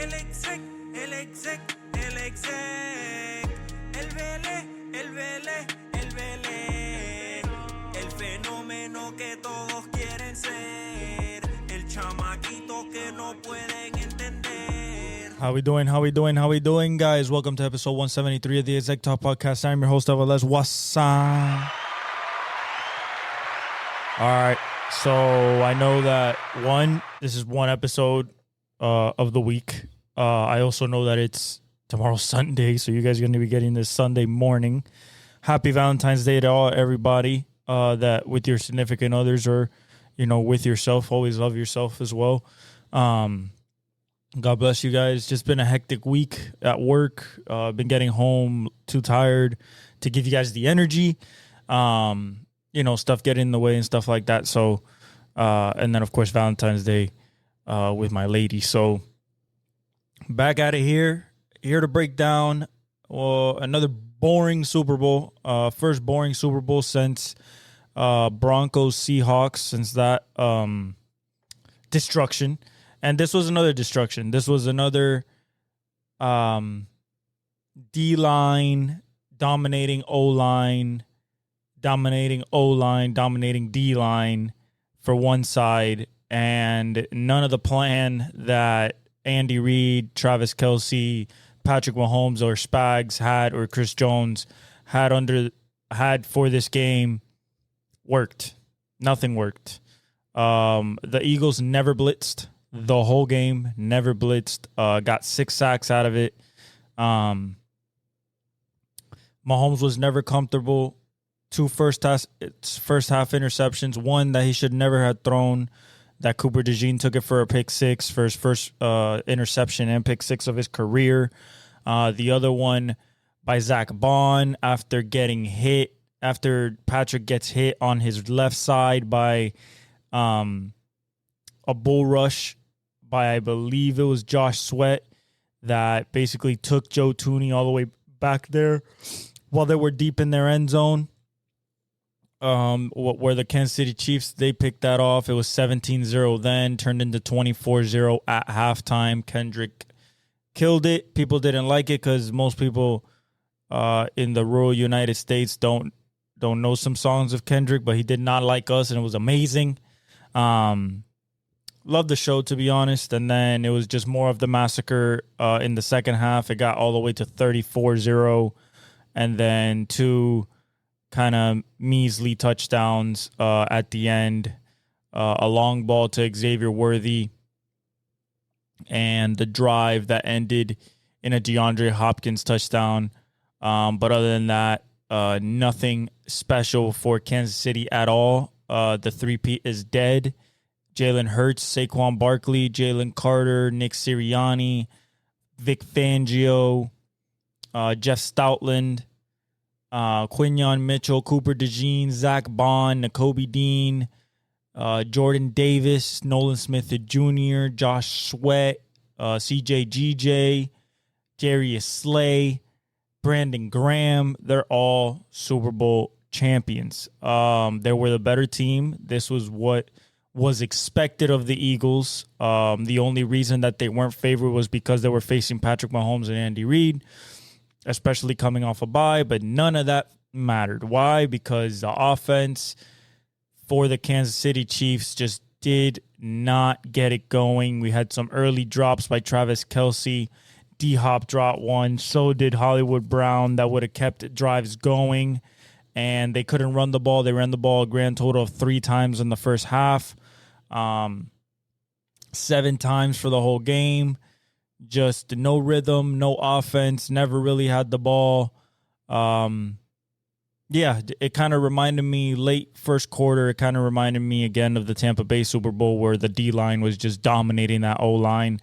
El exec, el exec, el exec. El Vélez, el Vélez, el Vélez. El fenómeno que todos quieren ser. El chamaquito que no pueden entender. How we doing, guys? Welcome to episode 173 of the Exec Talk Podcast. I'm your host, Alex Bregman. All right, so I know that this is one episode of the week. I also know that it's tomorrow Sunday, so you guys are going to be getting this Sunday morning. Happy Valentine's Day to everybody that with your significant others or, with yourself. Always love yourself as well. God bless you guys. Just been a hectic week at work. Been getting home too tired to give you guys the energy. Stuff getting in the way and stuff like that. So, and then of course Valentine's Day with my lady. So back at it here to break down another boring Super Bowl. First boring Super Bowl since Broncos Seahawks, since that destruction. And this was another destruction. This was another D-line dominating O-line, dominating D-line for one side, and none of the plan that Andy Reid, Travis Kelce, Patrick Mahomes, or Spags had, or Chris Jones had for this game worked. Nothing worked. The Eagles never blitzed the whole game, never blitzed. Got 6 sacks out of it. Mahomes was never comfortable. 2 first half interceptions. One that he should never have thrown, that Cooper DeSean took it for a pick 6 for his first interception and pick 6 of his career. The other one by Zach Baun after Patrick gets hit on his left side by a bull rush by, I believe it was Josh Sweat, that basically took Joe Thuney all the way back there while they were deep in their end zone. Where the Kansas City Chiefs, they picked that off. It was 17-0 then, turned into 24-0 at halftime. Kendrick killed it. People didn't like it because most people in the rural United States don't know some songs of Kendrick, but he did not like us, and it was amazing. Loved the show, to be honest. And then it was just more of the massacre in the second half. It got all the way to 34-0, and then 2 kind of measly touchdowns at the end. A long ball to Xavier Worthy, and the drive that ended in a DeAndre Hopkins touchdown. But other than that, nothing special for Kansas City at all. The three-peat is dead. Jalen Hurts, Saquon Barkley, Jalen Carter, Nick Sirianni, Vic Fangio, Jeff Stoutland, Quinyon Mitchell, Cooper DeSean, Zach Baun, Nakobe Dean, Jordan Davis, Nolan Smith Jr., Josh Sweat, CJ GJ, Darius Slay, Brandon Graham. They're all Super Bowl champions. They were the better team. This was what was expected of the Eagles. The only reason that they weren't favored was because they were facing Patrick Mahomes and Andy Reid, especially coming off a bye, but none of that mattered. Why? Because the offense for the Kansas City Chiefs just did not get it going. We had some early drops by Travis Kelce. D-Hop dropped one. So did Hollywood Brown. That would have kept drives going. And they couldn't run the ball. They ran the ball a grand total of 3 times in the first half. 7 times for the whole game. Just no rhythm, no offense, never really had the ball. It kind of reminded me late first quarter. It kind of reminded me again of the Tampa Bay Super Bowl where the D-line was just dominating that O-line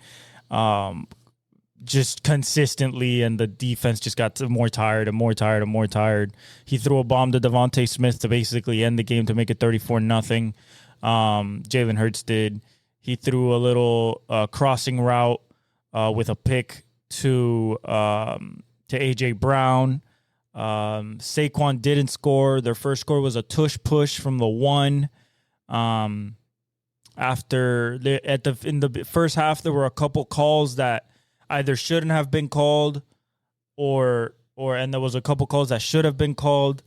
just consistently, and the defense just got more tired and more tired and more tired. He threw a bomb to Devontae Smith to basically end the game to make it 34-0. Jalen Hurts did. He threw a little crossing route with a pick to A.J. Brown. Saquon didn't score. Their first score was a tush push from the 1. In the first half, there were a couple calls that either shouldn't have been called and there was a couple calls that should have been called.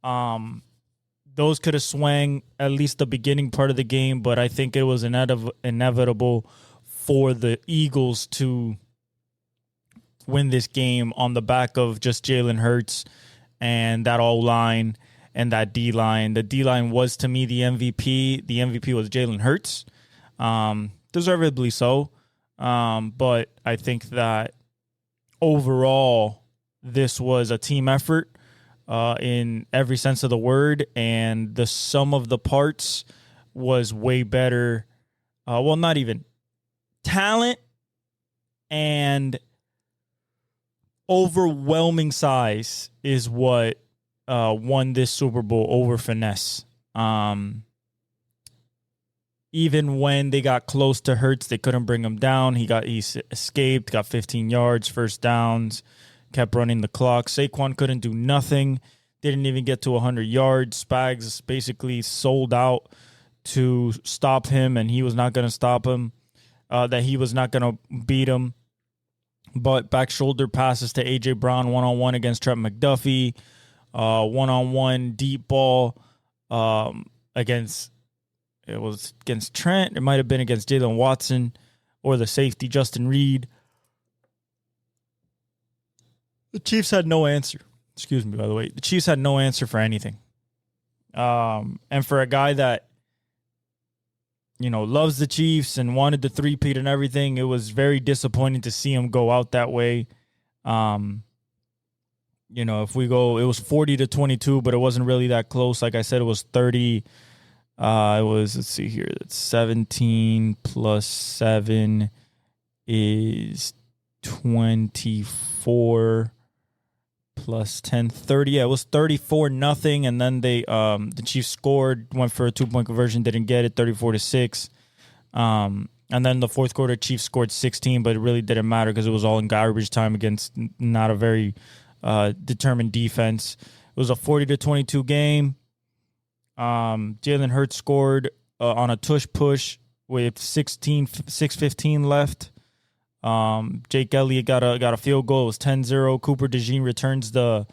Those could have swung at least the beginning part of the game, but I think it was inevitable for the Eagles to win this game on the back of just Jalen Hurts and that O-line and that D-line. The D-line was, to me, the MVP. The MVP was Jalen Hurts, deservedly so. But I think that overall, this was a team effort in every sense of the word, and the sum of the parts was way better. Well, not even talent and overwhelming size is what won this Super Bowl over finesse. Even when they got close to Hurts, they couldn't bring him down. He escaped, got 15 yards, first downs, kept running the clock. Saquon couldn't do nothing. Didn't even get to 100 yards. Spags basically sold out to stop him, and he was not going to stop him, that he was not going to beat him. But back shoulder passes to A.J. Brown one-on-one against Trent McDuffie. One-on-one deep ball against Trent. It might have been against Jalen Watson or the safety, Justin Reed. The Chiefs had no answer. Excuse me, by the way. The Chiefs had no answer for anything. And for a guy that, loves the Chiefs and wanted the three-peat and everything, it was very disappointing to see him go out that way. If we go, it was 40-22, but it wasn't really that close. Like I said, it was 30. Let's see here. That's 17 plus 7 is 24 plus 10, 30. Yeah, it was 34-0. And then the Chiefs scored, went for a 2-point conversion, didn't get it, 34-6. And then the fourth quarter, Chiefs scored 16, but it really didn't matter because it was all in garbage time against not a very determined defense. It was a 40-22 game. Jalen Hurts scored on a tush push with 6:15 left. Jake Elliott got a field goal. It was 10-0. Cooper DeSean returns the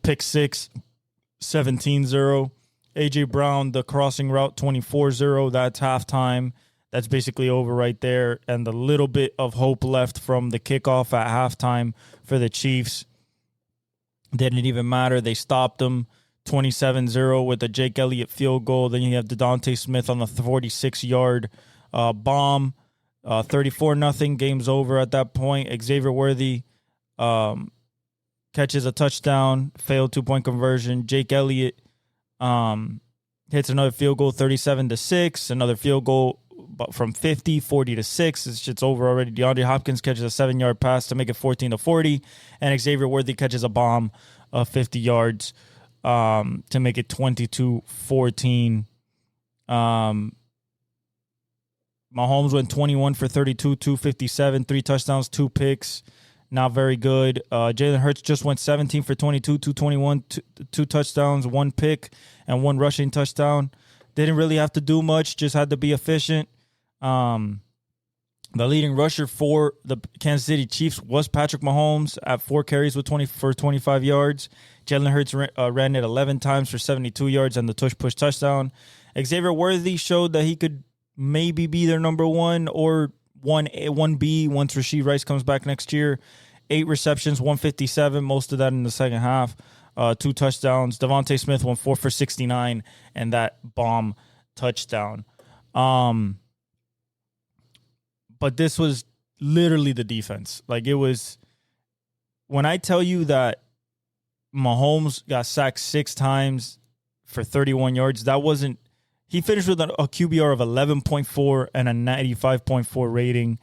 pick six, 17-0. A.J. Brown, the crossing route, 24-0. That's halftime. That's basically over right there. And the little bit of hope left from the kickoff at halftime for the Chiefs didn't even matter. They stopped them 27-0 with a Jake Elliott field goal. Then you have DeDonta Smith on the 46-yard bomb. 34-0. Game's over at that point. Xavier Worthy catches a touchdown, failed 2-point conversion. Jake Elliott hits another field goal, 37-6. Another field goal from 50, 40-6. It's just over already. DeAndre Hopkins catches a 7-yard pass to make it 14-40, and Xavier Worthy catches a bomb of 50 yards to make it 22-14. Mahomes went 21 for 32, 257, 3 touchdowns, 2 picks. Not very good. Jalen Hurts just went 17 for 22, 221, 2 touchdowns, 1 pick, and 1 rushing touchdown. Didn't really have to do much, just had to be efficient. The leading rusher for the Kansas City Chiefs was Patrick Mahomes at 4 carries for 25 yards. Jalen Hurts ran it 11 times for 72 yards and the tush-push touchdown. Xavier Worthy showed that he could maybe be their number one or 1B once Rashee Rice comes back next year. 8 receptions, 157, most of that in the second half. 2 touchdowns. DeVonta Smith went 4 for 69, and that bomb touchdown. But this was literally the defense. Like, it was, when I tell you that Mahomes got sacked 6 times for 31 yards, that wasn't, he finished with a QBR of 11.4 and a 95.4 rating.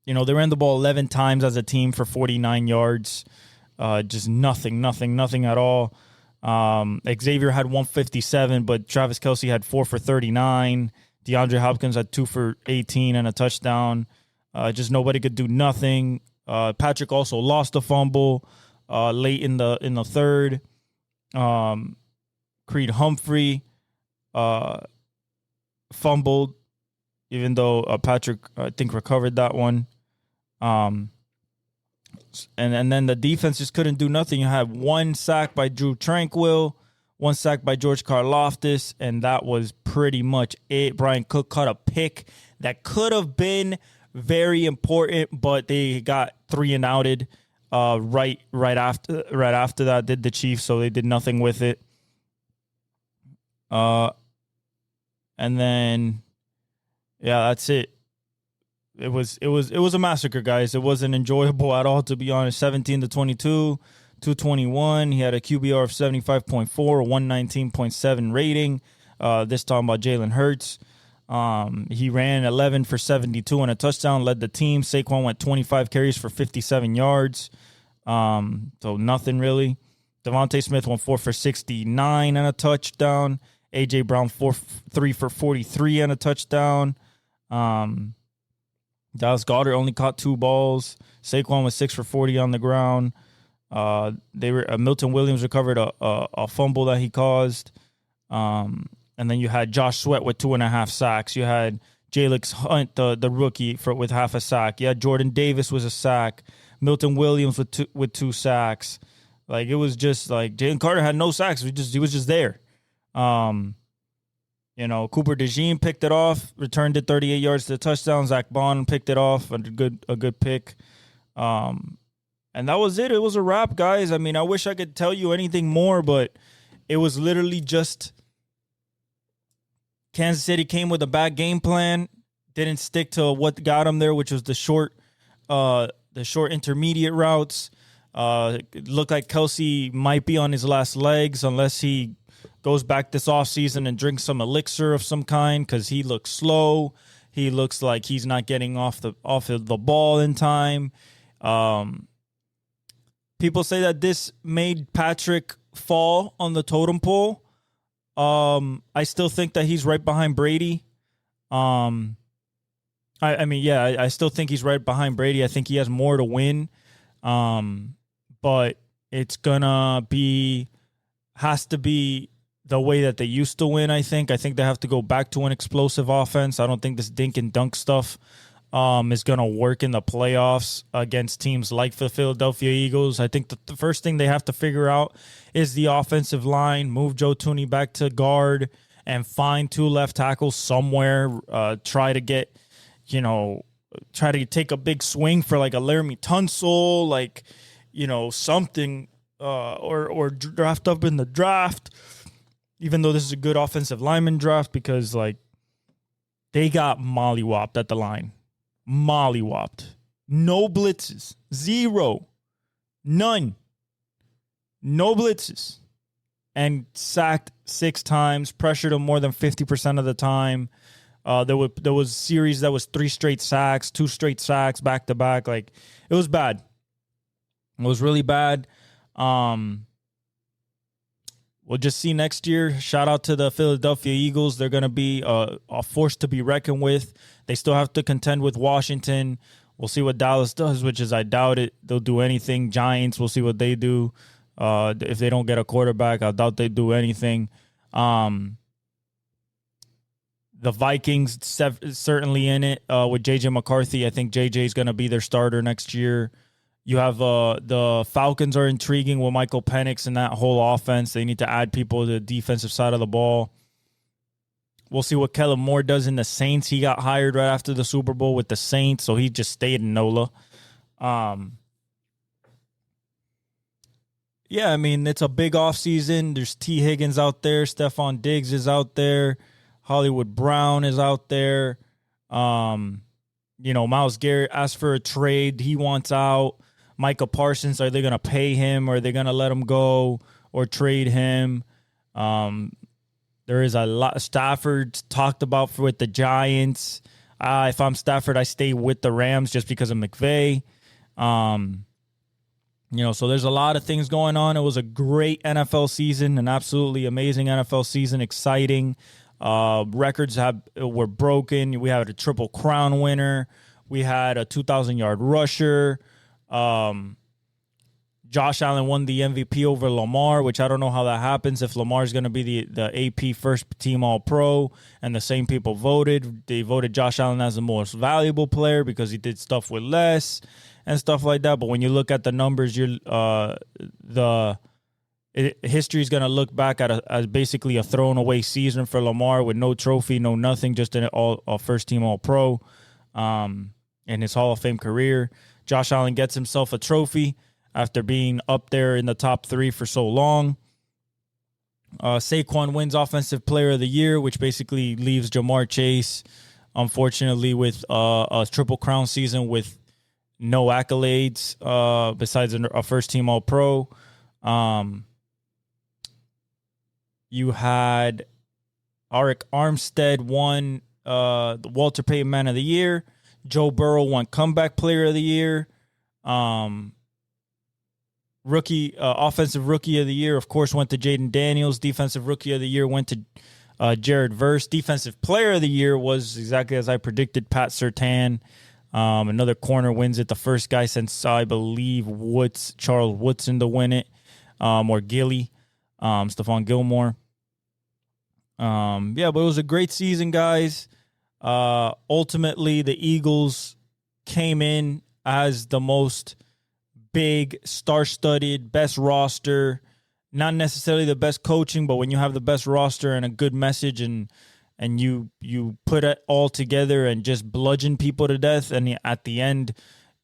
They ran the ball 11 times as a team for 49 yards. Just nothing at all. Xavier had 157, but Travis Kelce had 4 for 39. DeAndre Hopkins had 2 for 18 and a touchdown. Just nobody could do nothing. Patrick also lost a fumble late in the third. Creed Humphrey fumbled. even though Patrick, I think, recovered that one. And then the defense just couldn't do nothing. You had 1 sack by Drew Tranquil, 1 sack by George Karlaftis, and that was pretty much it. Brian Cook caught a pick that could have been very important, but they got 3 and outed right after that did the Chiefs, so they did nothing with it. And then that's it. It was a massacre, guys. It wasn't enjoyable at all, to be honest. 17-22, 221. He had a QBR of 75.4, 119.7 rating. This time about Jalen Hurts. He ran 11 for 72 and a touchdown, led the team. Saquon went 25 carries for 57 yards. So nothing really. Devontae Smith went 4 for 69 and a touchdown. A.J. Brown 3 for 43 and a touchdown. Dallas Goedert only caught 2 balls. Saquon was 6 for 40 on the ground. Milton Williams recovered a fumble that he caused. And then you had Josh Sweat with 2.5 sacks. You had Jalix Hunt, the rookie, with half a sack. You had Jordan Davis was a sack. Milton Williams with 2 sacks. Like, it was just like Jalen Carter had no sacks. He was just there. Cooper DeSean picked it off, returned it 38 yards to the touchdown. Zach Baun picked it off, a good pick. And that was it. It was a wrap, guys. I mean, I wish I could tell you anything more, but it was literally just Kansas City came with a bad game plan, didn't stick to what got them there, which was the short intermediate routes. It looked like Kelsey might be on his last legs unless he goes back this offseason and drinks some elixir of some kind, because he looks slow. He looks like he's not getting off the ball in time. People say that this made Patrick fall on the totem pole. I still think that he's right behind Brady. I still think he's right behind Brady. I think he has more to win. But it's has to be the way that they used to win, I think. I think they have to go back to an explosive offense. I don't think this dink and dunk stuff is going to work in the playoffs against teams like the Philadelphia Eagles. I think the first thing they have to figure out is the offensive line, move Joe Thuney back to guard, and find 2 left tackles somewhere. Try to take a big swing for like a Laramie Tunsil, something, or draft up in the draft, even though this is a good offensive lineman draft, because they got mollywopped at the line. Mollywopped. No blitzes. 0. None. No blitzes. And sacked 6 times, pressured him more than 50% of the time. There was a series that was 3 straight sacks, 2 straight sacks back to back. It was bad. It was really bad. We'll just see next year. Shout out to the Philadelphia Eagles. They're going to be a force to be reckoned with. They still have to contend with Washington. We'll see what Dallas does, which is I doubt it. They'll do anything. Giants, we'll see what they do. If they don't get a quarterback, I doubt they do anything. The Vikings certainly in it with J.J. McCarthy. I think J.J. is going to be their starter next year. You have the Falcons are intriguing with Michael Penix and that whole offense. They need to add people to the defensive side of the ball. We'll see what Kellen Moore does in the Saints. He got hired right after the Super Bowl with the Saints, so he just stayed in NOLA. It's a big offseason. There's T. Higgins out there. Stephon Diggs is out there. Hollywood Brown is out there. Myles Garrett asked for a trade. He wants out. Micah Parsons, are they going to pay him, or are they going to let him go or trade him? There is a lot. Stafford talked about with the Giants. If I'm Stafford, I stay with the Rams just because of McVay. So there's a lot of things going on. It was a great NFL season, an absolutely amazing NFL season, exciting. Records were broken. We had a Triple Crown winner. We had a 2,000-yard rusher. Josh Allen won the MVP over Lamar, which I don't know how that happens if Lamar is going to be the AP first team All-Pro and the same people voted. They voted Josh Allen as the most valuable player because he did stuff with less and stuff like that. But when you look at the numbers, history is going to look back at as basically a thrown away season for Lamar with no trophy, no nothing, just a first team All-Pro in his Hall of Fame career. Josh Allen gets himself a trophy after being up there in the top 3 for so long. Saquon wins Offensive Player of the Year, which basically leaves Jamar Chase, unfortunately, with a Triple Crown season with no accolades besides a first-team All-Pro. You had Arik Armstead won the Walter Payton Man of the Year. Joe Burrow won Comeback Player of the Year. Offensive Rookie of the Year, of course, went to Jaden Daniels. Defensive Rookie of the Year went to Jared Verse. Defensive Player of the Year was exactly as I predicted, Pat Surtain. Another corner wins it. The first guy since, I believe, Charles Woodson to win it, or Gilly, Stephon Gilmore. But it was a great season, guys. Ultimately, the Eagles came in as the most big, star-studded, best roster. Not necessarily the best coaching, but when you have the best roster and a good message and you put it all together and just bludgeon people to death, and at the end,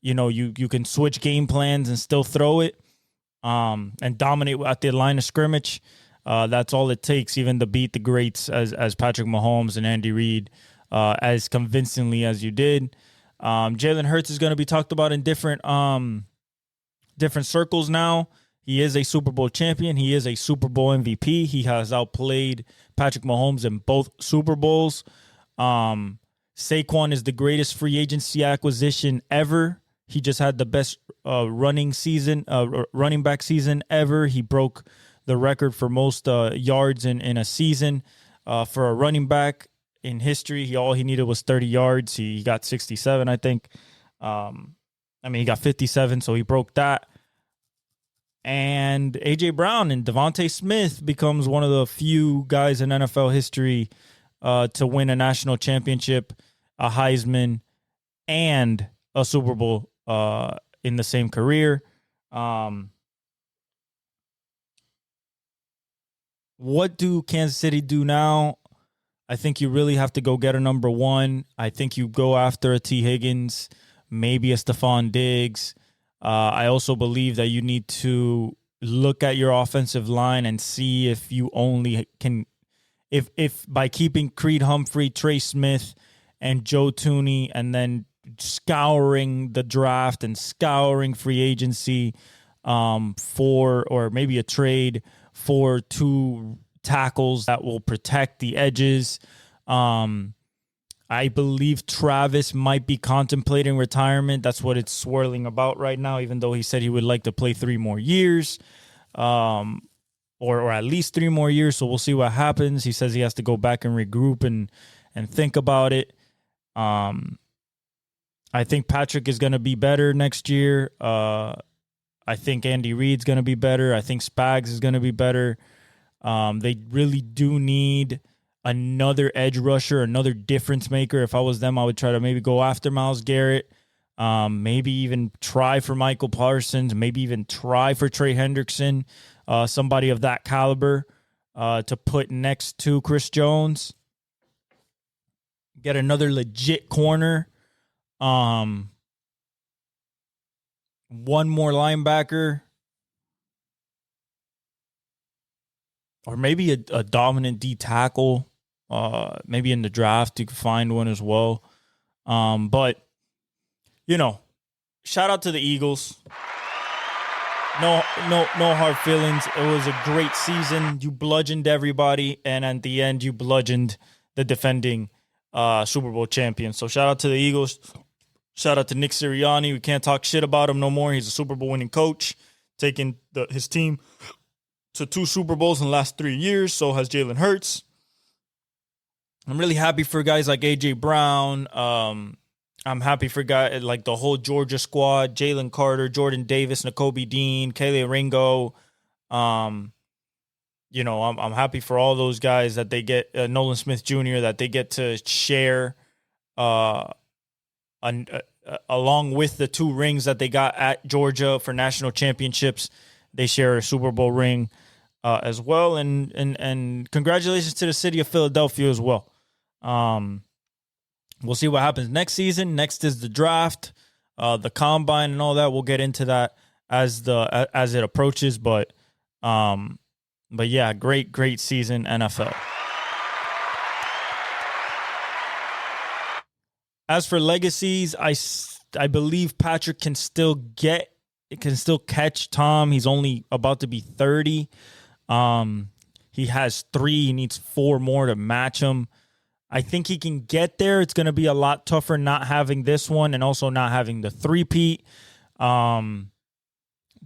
you can switch game plans and still throw it and dominate at the line of scrimmage. That's all it takes, even to beat the greats as Patrick Mahomes and Andy Reid as convincingly as you did. Jalen Hurts is going to be talked about in different circles now. He is a Super Bowl champion. He is a Super Bowl MVP. He has outplayed Patrick Mahomes in both Super Bowls. Saquon is the greatest free agency acquisition ever. He just had the best running back season ever. He broke the record for most yards in a season for a running back in history. All he needed was 30 yards. He got 67, I think. He got 57, so he broke that. And A.J. Brown and Devontae Smith becomes one of the few guys in NFL history to win a national championship, a Heisman, and a Super Bowl in the same career. What do Kansas City do now? I think you really have to go get a number one. I think you go after a T. Higgins, maybe a Stephon Diggs. I also believe that you need to look at your offensive line and see if you only can, if by keeping Creed Humphrey, Trey Smith, and Joe Tooney, and then scouring the draft and scouring free agency or maybe a trade for 2 tackles that will protect the edges. I believe Travis might be contemplating retirement. That's what it's swirling about right now, even though he said he would like to play 3 more years, or at least 3 more years. So we'll see what happens. He says he has to go back and regroup and think about it. I think Patrick is going to be better next year. I think Andy Reid's going to be better. I think Spags is going to be better. They really do need another edge rusher, another difference maker. If I was them, I would try to maybe go after Myles Garrett, maybe even try for Michael Parsons, maybe even try for Trey Hendrickson, somebody of that caliber to put next to Chris Jones. Get another legit corner. One more linebacker. Or maybe a dominant D tackle. Maybe in the draft you could find one as well. But shout out to the Eagles. No hard feelings. It was a great season. You bludgeoned everybody, and at the end you bludgeoned the defending Super Bowl champion. So shout out to the Eagles. Shout out to Nick Sirianni. We can't talk shit about him no more. He's a Super Bowl winning coach, taking his team to 2 Super Bowls in the last 3 years. So has Jalen Hurts. I'm really happy for guys like A.J. Brown, I'm happy for guys like the whole Georgia squad: Jalen Carter, Jordan Davis, Nakobe Dean, Kaylee Ringo. Um, I'm happy for all those guys that they get Nolan Smith Jr. that they get to share, uh, along with the 2 rings that they got at Georgia for national championships. They share a Super Bowl ring as well, and congratulations to the city of Philadelphia as well. We'll see what happens next season. Next is the draft, the combine, and all that. We'll get into that as it approaches. But yeah, great season, NFL. As for legacies, I believe Patrick can still catch Tom. He's only about to be 30. He has 3. He needs 4 more to match him. I think he can get there. It's going to be a lot tougher not having this one and also not having the 3-peat.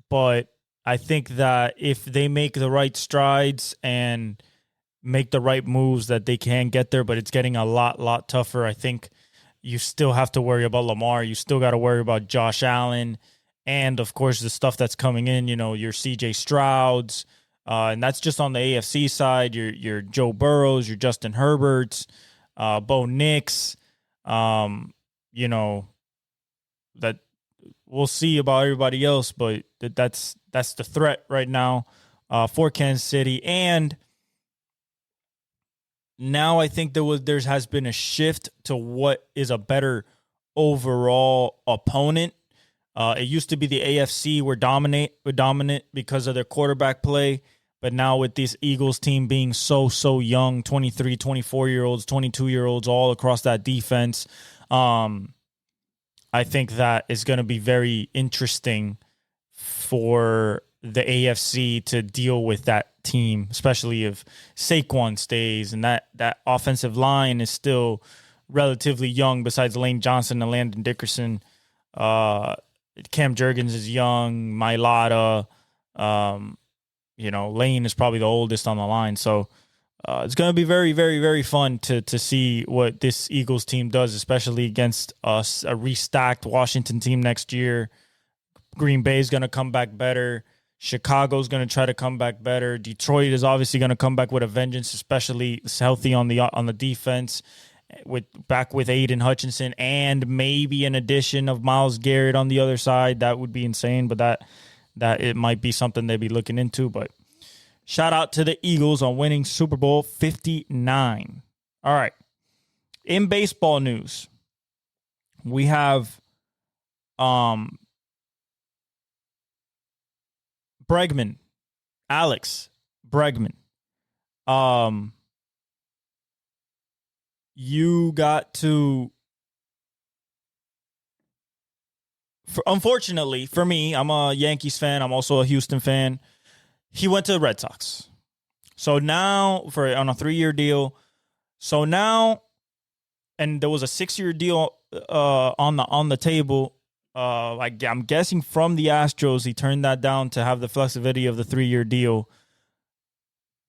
But I think that if they make the right strides and make the right moves, that they can get there, but it's getting a lot tougher. I think you still have to worry about Lamar. You still got to worry about Josh Allen. And, of course, the stuff that's coming in, your C.J. Strouds. And that's just on the AFC side. Your Joe Burrows, your Justin Herberts. Bo Nix, that we'll see about everybody else, but that's the threat right now for Kansas City. And now I think there has been a shift to what is a better overall opponent. It used to be the AFC were dominant because of their quarterback play. But now with this Eagles team being so young, 23, 24-year-olds, 22-year-olds all across that defense, I think that is going to be very interesting for the AFC to deal with that team, especially if Saquon stays and that offensive line is still relatively young besides Lane Johnson and Landon Dickerson. Cam Jurgens is young, Mailata, Lane is probably the oldest on the line. So it's going to be very, very, very fun to see what this Eagles team does, especially against a restacked Washington team next year. Green Bay is going to come back better. Chicago's going to try to come back better. Detroit is obviously going to come back with a vengeance, especially healthy on the defense, with Aiden Hutchinson and maybe an addition of Myles Garrett on the other side. That would be insane, but that it might be something they'd be looking into. But shout out to the Eagles on winning Super Bowl 59. All right. In baseball news, we have Bregman, Alex Bregman. You got to... Unfortunately for me, I'm a Yankees fan. I'm also a Houston fan. He went to the Red Sox. So now on a 3-year deal. So now, and there was a 6-year deal on the table. I'm guessing from the Astros, he turned that down to have the flexibility of the 3-year deal.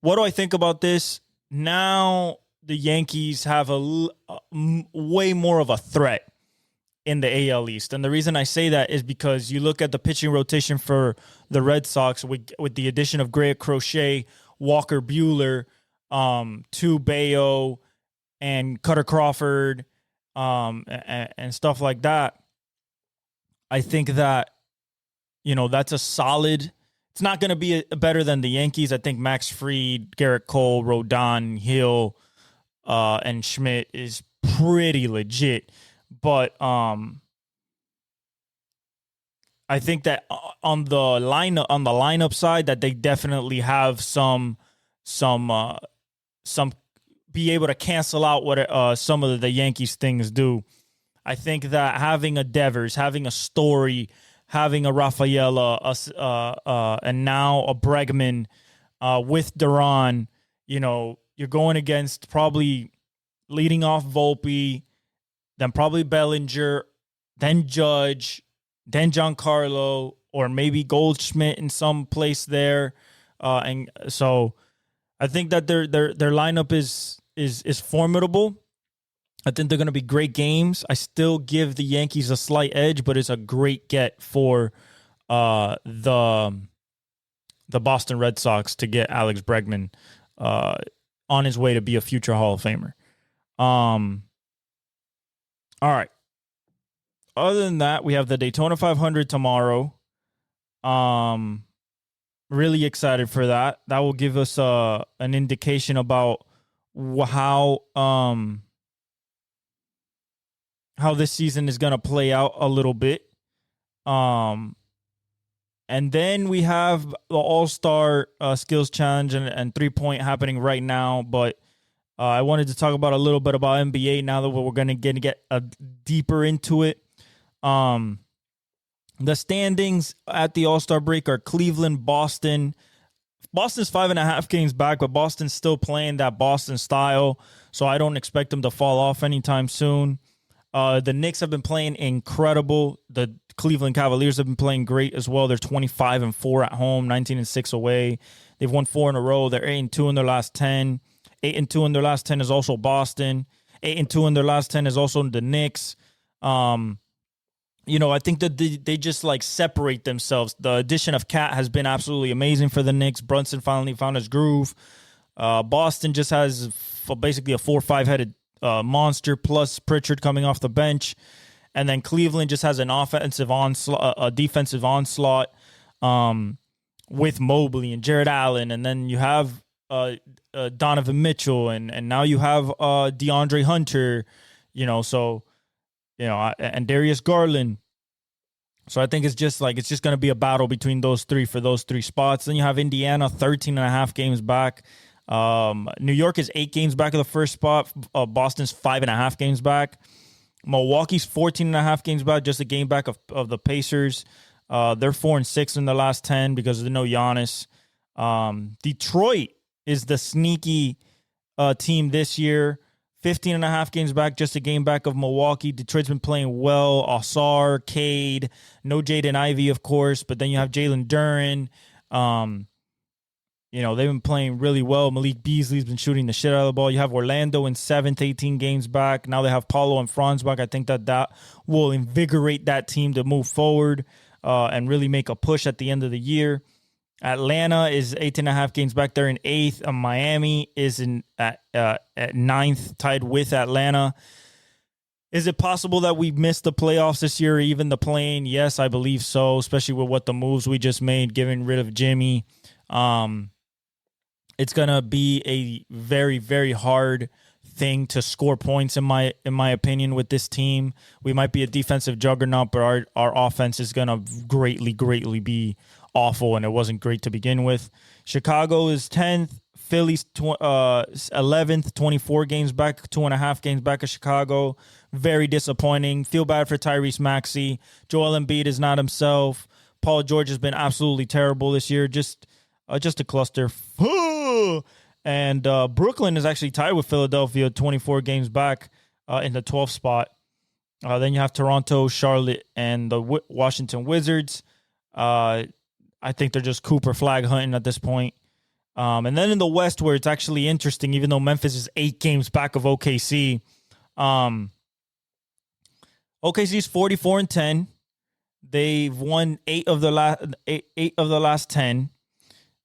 What do I think about this? Now the Yankees have a way more of a threat in the AL East. And the reason I say that is because you look at the pitching rotation for the Red Sox with the addition of Greg Crochet, Walker Buehler, Bayo, and Cutter Crawford, and stuff like that. I think that, that's a solid. It's not going to be better than the Yankees. I think Max Fried, Garrett Cole, Rodon, Hill, and Schmidt is pretty legit. But I think that on the lineup side, that they definitely have some be able to cancel out what some of the Yankees things do. I think that having a Devers, having a Story, having a Rafaela, and now a Bregman with Duran, you're going against probably leading off Volpe, then probably Bellinger, then Judge, then Giancarlo, or maybe Goldschmidt in some place there. And so I think that their lineup is formidable. I think they're going to be great games. I still give the Yankees a slight edge, but it's a great get for the Boston Red Sox to get Alex Bregman on his way to be a future Hall of Famer. All right. Other than that, we have the Daytona 500 tomorrow. Really excited for that. That will give us an indication about how this season is going to play out a little bit. And then we have the All-Star Skills Challenge and 3-point happening right now. But I wanted to talk about a little bit about NBA now that we're going to get deeper into it. The standings at the All-Star break are Cleveland, Boston. Boston's 5.5 games back, but Boston's still playing that Boston style, so I don't expect them to fall off anytime soon. The Knicks have been playing incredible. The Cleveland Cavaliers have been playing great as well. They're 25-4 at home, 19-6 away. They've won 4 in a row. They're 8-2 in their last 10. 8-2 in their last 10 is also Boston. 8-2 in their last 10 is also the Knicks. I think that they just like separate themselves. The addition of Cat has been absolutely amazing for the Knicks. Brunson finally found his groove. Boston just has basically a 4 or 5-headed monster plus Pritchard coming off the bench. And then Cleveland just has an offensive onslaught, a defensive onslaught with Mobley and Jared Allen. And then you have Donovan Mitchell and now you have DeAndre Hunter, and Darius Garland. So I think it's just going to be a battle between those three for those 3 spots. Then you have Indiana 13.5 games back. New York is 8 games back of the first spot. Boston's 5.5 games back. Milwaukee's 14.5 games back, just a game back of the Pacers. They're 4-6 in the last 10 because there's no Giannis. Detroit is the sneaky team this year. 15.5 games back, just a game back of Milwaukee. Detroit's been playing well. Ausar, Cade, no Jaden Ivey, of course, but then you have Jalen Duren. They've been playing really well. Malik Beasley's been shooting the shit out of the ball. You have Orlando in 7th, 18 games back. Now they have Paulo and Franz back. I think that will invigorate that team to move forward and really make a push at the end of the year. Atlanta is 8.5 games back. They're in 8th. Miami is at 9th, tied with Atlanta. Is it possible that we missed the playoffs this year or even the play-in? Yes, I believe so, especially with what the moves we just made, getting rid of Jimmy. It's going to be a very, very hard thing to score points, in my opinion, with this team. We might be a defensive juggernaut, but our offense is going to greatly, greatly be awful, and it wasn't great to begin with. Chicago is 10th. Philly's 11th, 24 games back, 2.5 games back of Chicago. Very disappointing. Feel bad for Tyrese Maxey. Joel Embiid is not himself. Paul George has been absolutely terrible this year. Just a cluster. And Brooklyn is actually tied with Philadelphia, 24 games back in the 12th spot. Then you have Toronto, Charlotte, and the Washington Wizards. I think they're just Cooper flag hunting at this point. And then in the West, where it's actually interesting, even though Memphis is 8 games back of OKC, OKC's 44-10. They've won 8 of the last 10.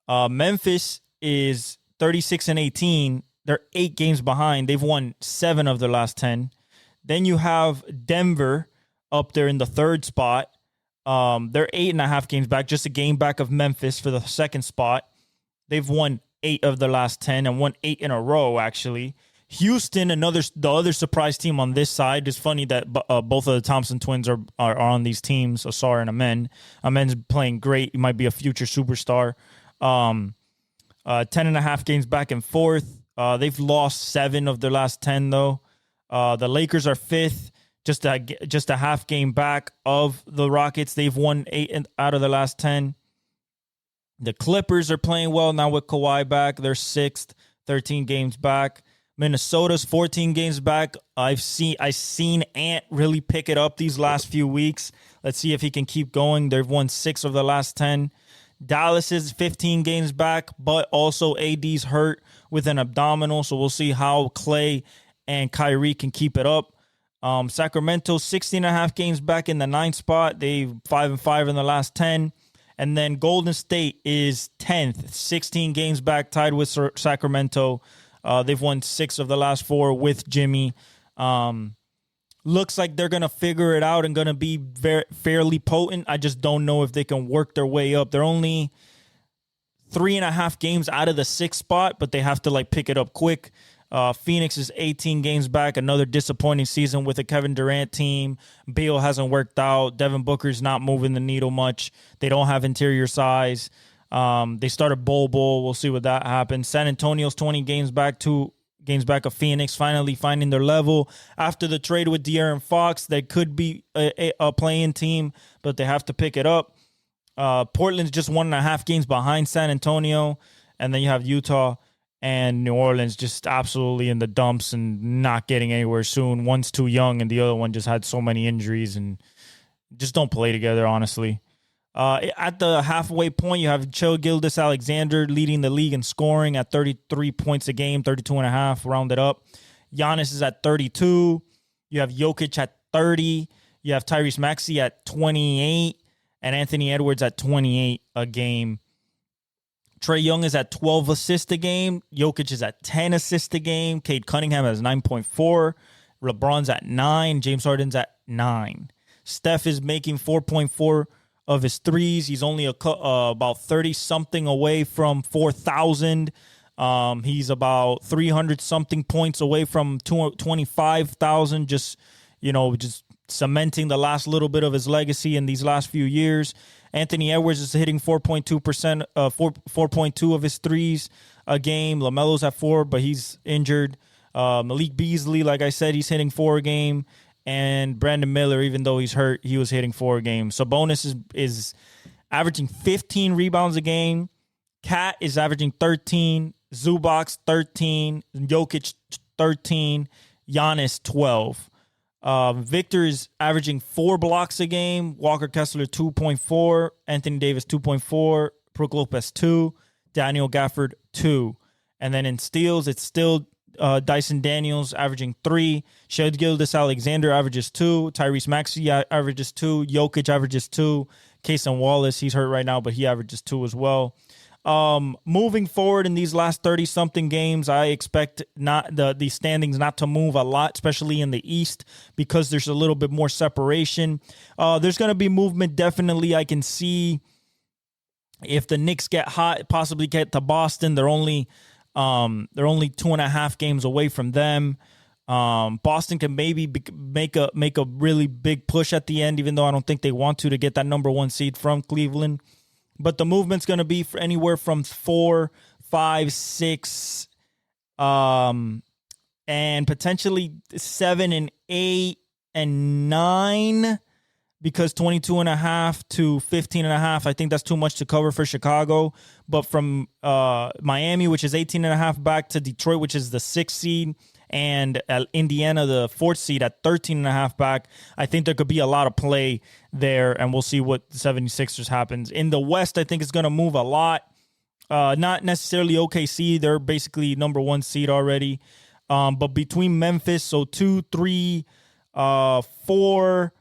Memphis is 36-18. They're 8 games behind. They've won 7 of their last 10. Then you have Denver up there in the 3rd spot. They're 8.5 games back, just a game back of Memphis for the 2nd spot. They've won 8 of the last 10 and won 8 in a row, actually. Houston, the other surprise team on this side. It's funny that both of the Thompson twins are on these teams, Ausar and Amen. Amen's playing great. He might be a future superstar. 10.5 games back and 4th. They've lost 7 of their last 10, though. The Lakers are 5th. Just a half game back of the Rockets. They've won 8 out of the last 10. The Clippers are playing well now with Kawhi back. They're 6th, 13 games back. Minnesota's 14 games back. I've seen Ant really pick it up these last few weeks. Let's see if he can keep going. They've won 6 of the last 10. Dallas is 15 games back, but also AD's hurt with an abdominal, so we'll see how Clay and Kyrie can keep it up. Sacramento, 16.5 games back in the 9th spot. They 5-5 in the last 10. And then Golden State is 10th, 16 games back, tied with Sacramento. They've won 6 of the last 4 with Jimmy. Looks like they're going to figure it out and going to be fairly potent. I just don't know if they can work their way up. They're only 3.5 games out of the 6th spot, but they have to pick it up quick. Phoenix is 18 games back, another disappointing season with a Kevin Durant team. Beal hasn't worked out. Devin Booker's not moving the needle much. They don't have interior size. They started Bol. We'll see what that happens. San Antonio's 20 games back, 2 games back of Phoenix, finally finding their level. After the trade with De'Aaron Fox, they could be a play-in team, but they have to pick it up. Portland's just 1.5 games behind San Antonio, and then you have Utah and New Orleans just absolutely in the dumps and not getting anywhere soon. One's too young, and the other one just had so many injuries and just don't play together, honestly. At the halfway point, you have Shai Gilgeous-Alexander leading the league in scoring at 33 points a game, 32.5, rounded up. Giannis is at 32. You have Jokic at 30. You have Tyrese Maxey at 28, and Anthony Edwards at 28 a game. Trae Young is at 12 assists a game. Jokic is at 10 assists a game. Cade Cunningham has 9.4. LeBron's at 9. James Harden's at 9. Steph is making 4.4 of his threes. He's only about 30-something away from 4,000. He's about 300-something points away from 25,000. Just cementing the last little bit of his legacy in these last few years. Anthony Edwards is hitting 4.2%, 4.2 of his threes a game. LaMelo's at 4, but he's injured. Malik Beasley, like I said, he's hitting 4 a game. And Brandon Miller, even though he's hurt, he was hitting 4 a game. Sabonis is averaging 15 rebounds a game. Cat is averaging 13. Zubac 13. Jokic 13. Giannis 12. Victor is averaging 4 blocks a game. Walker Kessler 2.4. Anthony Davis 2.4. Brook Lopez 2. Daniel Gafford 2. And then in steals, it's still Dyson Daniels averaging 3. Shai Gilgeous-Alexander averages 2. Tyrese Maxey averages 2. Jokic averages 2. Cason Wallace, he's hurt right now, but he averages 2 as well. Moving forward in these last 30-something games, I expect not the standings not to move a lot, especially in the East, because there's a little bit more separation. There's going to be movement, definitely. I can see if the Knicks get hot, possibly get to Boston. They're only 2.5 games away from them. Boston can maybe make a really big push at the end, even though I don't think they want to get that number 1 seed from Cleveland. But the movement's going to be for anywhere from 4, 5, 6, and potentially 7 and 8 and 9, because 22.5 to 15.5, I think that's too much to cover for Chicago. But from Miami, which is 18.5, back to Detroit, which is the 6th seed, and Indiana, the 4th seed, at 13.5 back, I think there could be a lot of play there, and we'll see what the 76ers happens. In the West, I think it's going to move a lot. Not necessarily OKC. They're basically number 1 seed already. But between Memphis, so 2, 3, 4,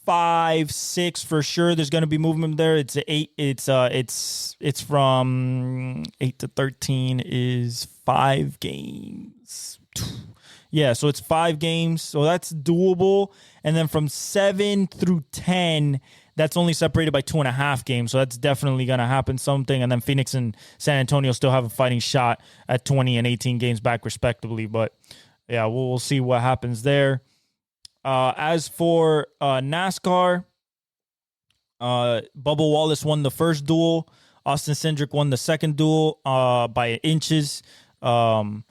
5, 6 for sure. There's going to be movement there. It's 8. It's from 8 to 13 is 5 games. Yeah, so it's 5 games. So that's doable. And then from 7 through 10, that's only separated by 2.5 games. So that's definitely going to happen something. And then Phoenix and San Antonio still have a fighting shot at 20 and 18 games back respectively. But yeah, we'll see what happens there. As for NASCAR, Bubba Wallace won the first duel. Austin Cindric won the second duel by inches. And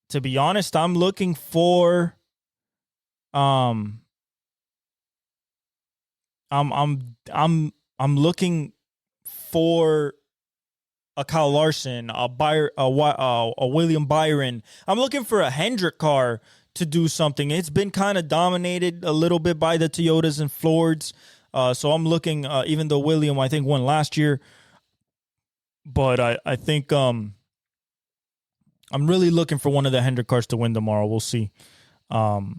to be honest, I'm looking for I'm looking for a Kyle Larson, a William Byron. I'm looking for a Hendrick car to do something. It's been kind of dominated a little bit by the Toyotas and Fords. So I'm looking, even though William, I think, won last year. But I think I'm really looking for one of the Hendrick cars to win tomorrow. We'll see. Other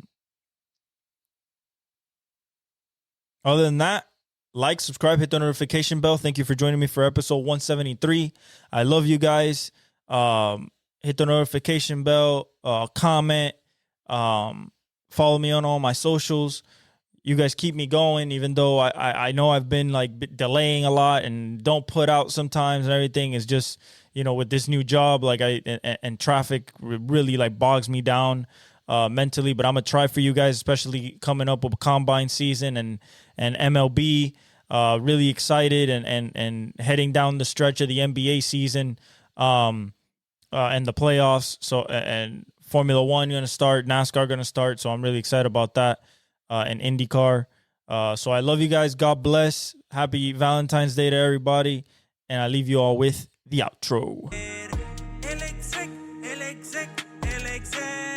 than that, like, subscribe, hit the notification bell. Thank you for joining me for episode 173. I love you guys. Hit the notification bell, comment, follow me on all my socials. You guys keep me going, even though I know I've been like delaying a lot and don't put out sometimes and everything. Is just, with this new job, like and traffic really like bogs me down mentally. But I'm gonna try for you guys, especially coming up with combine season and MLB. Really excited and heading down the stretch of the NBA season and the playoffs. So and Formula One gonna start, NASCAR gonna start. So I'm really excited about that. And IndyCar. So I love you guys. God bless. Happy Valentine's Day to everybody. And I leave you all with the outro. El exec, el exec, el exec.